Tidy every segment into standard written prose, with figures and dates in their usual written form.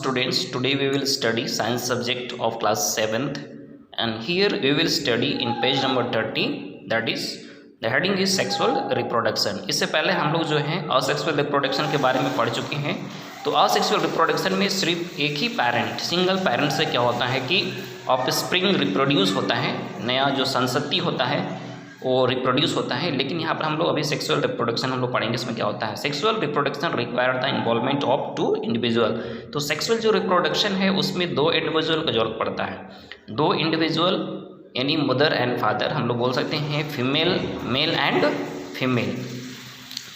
students, today we will study science subject of class 7th and here we will study in page number 30, that is the heading is sexual reproduction। इससे पहले हम लोग जो है asexual reproduction के बारे में पढ़ चुके हैं। तो असेक्सुअल रिप्रोडक्शन में सिर्फ एक ही पेरेंट, सिंगल पेरेंट से क्या होता है कि ऑफस्प्रिंग रिप्रोड्यूस होता है, नया जो संतति होता है वो रिप्रोड्यूस होता है। लेकिन यहाँ पर हम लोग अभी सेक्सुअल रिप्रोडक्शन हम लोग पढ़ेंगे। इसमें क्या होता है, sexual reproduction require the involvement of two individual. तो सेक्सुअल जो रिप्रोडक्शन है उसमें दो इंडिविजुअल का जरूरत पड़ता है। दो इंडिविजुअल यानी मदर एंड फादर, हम लोग बोल सकते हैं female, male and female,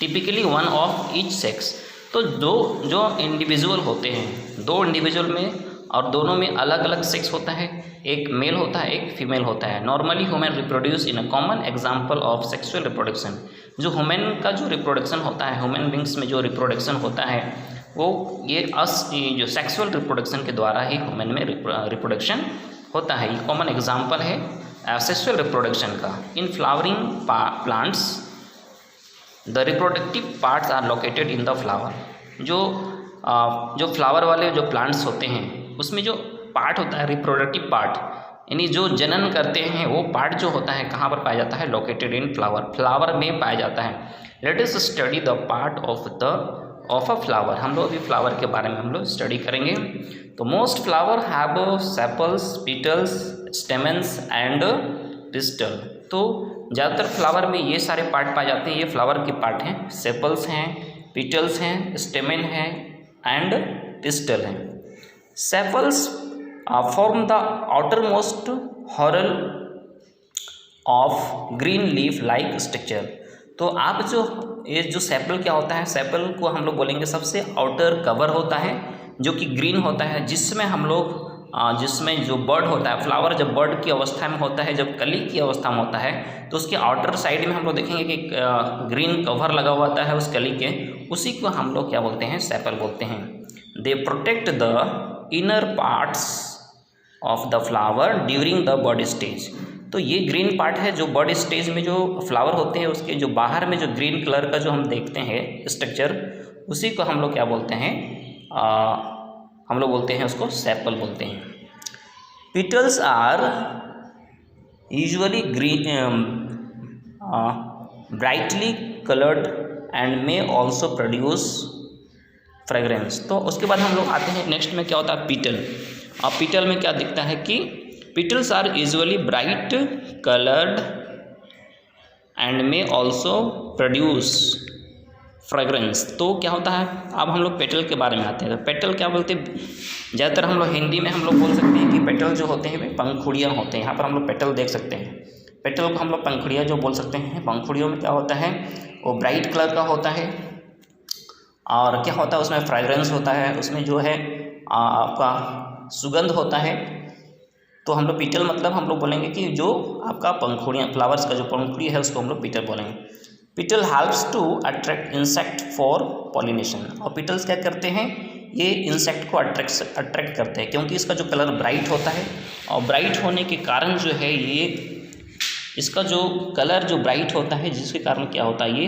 typically one of each sex. तो दो जो इंडिविजुअल होते हैं, दो इंडिविजुअल में और दोनों में अलग अलग सेक्स होता है, एक मेल होता है एक फीमेल होता है। Normally human reproduce in a common example of sexual reproduction. जो ह्यूमन का जो रिप्रोडक्शन होता है, ह्यूमन बींग्स में जो रिप्रोडक्शन होता है वो ये जो सेक्सुअल रिप्रोडक्शन के द्वारा ही ह्यूमन में रिप्रोडक्शन होता है। ये कॉमन एग्जाम्पल है सेक्सुअल रिप्रोडक्शन का। In flowering plants the reproductive parts are located in the flower. जो फ्लावर वाले जो प्लांट्स होते हैं उसमें जो पार्ट होता है रिप्रोडक्टिव पार्ट, यानी जो जनन करते हैं वो पार्ट जो होता है कहाँ पर पाया जाता है, लोकेटेड इन फ्लावर, फ्लावर में पाया जाता है। Let us study the part of a flower. हम लोग अभी फ्लावर के बारे में हम लोग स्टडी करेंगे। तो most flower have sepals, petals, stamens and pistil. तो ज़्यादातर फ्लावर में ये सारे पार्ट पाए जाते हैं, ये फ्लावर के पार्ट हैं। सेपल्स हैं, पिटल्स हैं, स्टेमन हैं एंड पिस्टल हैं। Sepals form the outermost whorl of green leaf-like structure। तो आप ये जो सेपल क्या होता है, सेपल को हम लोग बोलेंगे सबसे आउटर कवर होता है जो कि ग्रीन होता है, जिसमें हम लोग जिसमें जो बर्ड होता है, फ्लावर जब बर्ड की अवस्था में होता है, जब कली की अवस्था में होता है तो उसके आउटर साइड में हम लोग देखेंगे कि ग्रीन कवर लगा हुआ होता है उस कली के, उसी को हम लोग क्या बोलते हैं, सेपल बोलते हैं। They protect the inner parts of the flower during the bud stage. तो ये ग्रीन पार्ट है जो बर्ड स्टेज में जो फ्लावर होते हैं उसके जो बाहर में जो ग्रीन कलर का जो हम देखते हैं स्ट्रक्चर, उसी को हम लोग क्या बोलते हैं, हम लोग बोलते हैं उसको सेपल बोलते हैं। Petals are usually green brightly coloured and may also produce fragrance. तो उसके बाद हम लोग आते हैं नेक्स्ट में क्या होता है, पीटल। अब पीटल में क्या दिखता है कि petals are usually bright coloured and may also produce fragrance. तो क्या होता है, अब हम लोग पेटल के बारे में आते हैं। तो पेटल क्या बोलते हैं, ज़्यादातर हम लोग हिंदी में हम लोग बोल सकते हैं कि पेटल जो होते हैं वे पंखुड़ियाँ होते हैं। यहाँ पर हम लोग पेटल देख सकते हैं, पेटल को हम लोग पंखुड़ियाँ जो बोल सकते हैं। पंखुड़ियों में क्या होता है, वो ब्राइट कलर का होता है और क्या होता है उसमें फ्रेगरेंस होता है, उसमें जो है आपका सुगंध होता है। तो हम लोग पीटल मतलब हम लोग बोलेंगे कि जो आपका पंखुड़ियाँ, फ्लावर्स का जो पंखुड़ी है उसको हम लोग पीटल बोलेंगे। Petal helps to attract insect for pollination. और पीटल्स क्या करते हैं, ये इंसेक्ट को अट्रैक्ट करते हैं क्योंकि इसका जो कलर ब्राइट होता है और ब्राइट होने के कारण जो है ये इसका जो कलर जो ब्राइट होता है जिसके कारण क्या होता है, ये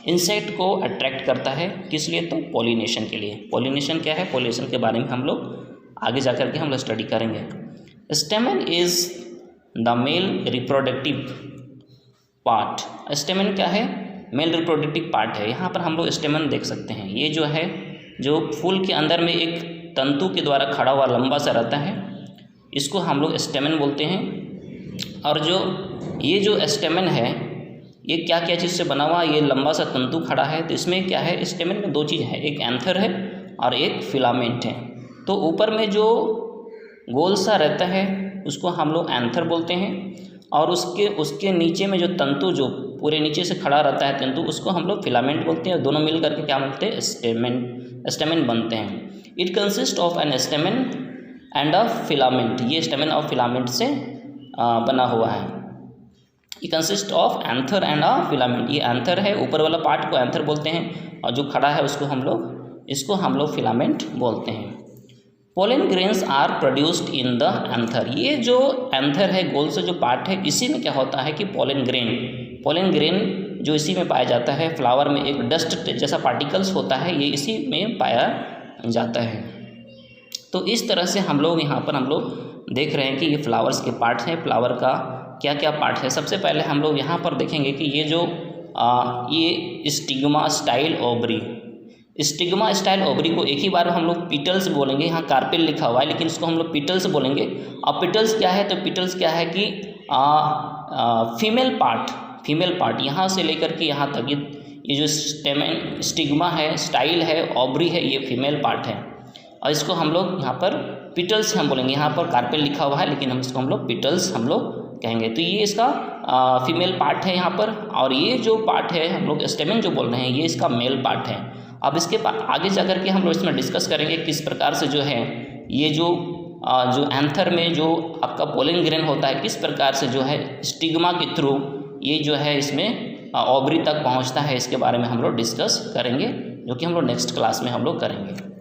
इंसेक्ट को अट्रैक्ट करता है। किस लिए, तो पॉलिनेशन के लिए। पॉलिनेशन क्या है, पॉलिनेशन के बारे में हम लोग आगे जाकर के हम लोग स्टडी करेंगे। स्टेमन is the male reproductive part. स्टेमन क्या है, मेल रिप्रोडक्टिव पार्ट है। यहाँ पर हम लोग स्टेमन देख सकते हैं, ये जो है जो फूल के अंदर में एक तंतु के द्वारा खड़ा हुआ लंबा सा रहता है, इसको हम लोग स्टेमन बोलते हैं। और ये जो स्टेमन है ये क्या क्या चीज़ से बना हुआ, ये लंबा सा तंतु खड़ा है। तो इसमें क्या है, स्टेमन में दो चीज़ है, एक एंथर है और एक फिलामेंट है। तो ऊपर में जो गोल सा रहता है उसको हम लोग एंथर बोलते हैं और उसके नीचे में जो तंतु जो पूरे नीचे से खड़ा रहता है तंतु, उसको हम लोग फिलामेंट बोलते हैं। दोनों मिल करके क्या बोलते हैं, स्टेमन बनते हैं। It consist of an stamen and a filament. ये स्टेमन और फिलामेंट से बना हुआ है। ये consist of anther and a filament. ये एंथर है, ऊपर वाला पार्ट को एंथर बोलते हैं और जो खड़ा है उसको हम लोग फिलामेंट बोलते हैं। Pollen grains are produced in the anther. ये जो एंथर है, गोल से जो पार्ट है, इसी में क्या होता है कि पोलन ग्रेन जो इसी में पाया जाता है। फ्लावर में एक डस्ट जैसा पार्टिकल्स होता है, ये इसी में पाया जाता है। तो इस तरह से हम लोग यहाँ पर हम लोग देख रहे हैं कि ये फ्लावर्स के पार्ट हैं, फ्लावर का क्या क्या पार्ट है। सबसे पहले हम लोग यहाँ पर देखेंगे कि ये जो ये stigma style ovary, stigma style ovary को एक ही बार हम लोग पिटल्स बोलेंगे। यहाँ कार्पेल लिखा हुआ है लेकिन इसको हम लोग पिटल्स बोलेंगे। अब पिटल्स क्या है, तो पिटल्स क्या है कि फीमेल पार्ट यहाँ से लेकर के यहाँ तक ये जो स्टेमेन स्टिग्मा है, स्टाइल है, ओवरी है, ये फीमेल पार्ट है और इसको हम लोग यहाँ पर पिटल्स हम बोलेंगे। यहाँ पर कार्पेल लिखा हुआ है लेकिन हम लोग पिटल्स हम लोग कहेंगे। तो ये इसका फीमेल पार्ट है यहाँ पर, और ये जो पार्ट है हम लोग स्टेमेन जो बोल रहे हैं ये इसका मेल पार्ट है। अब इसके आगे जा कर के हम लोग इसमें डिस्कस करेंगे किस प्रकार से जो है ये जो एंथर में जो आपका पोलन ग्रेन होता है किस प्रकार से जो है स्टिग्मा के थ्रू ये जो है इसमें ओवरी तक पहुंचता है, इसके बारे में हम लोग डिस्कस करेंगे, जो कि हम लोग नेक्स्ट क्लास में हम लोग करेंगे।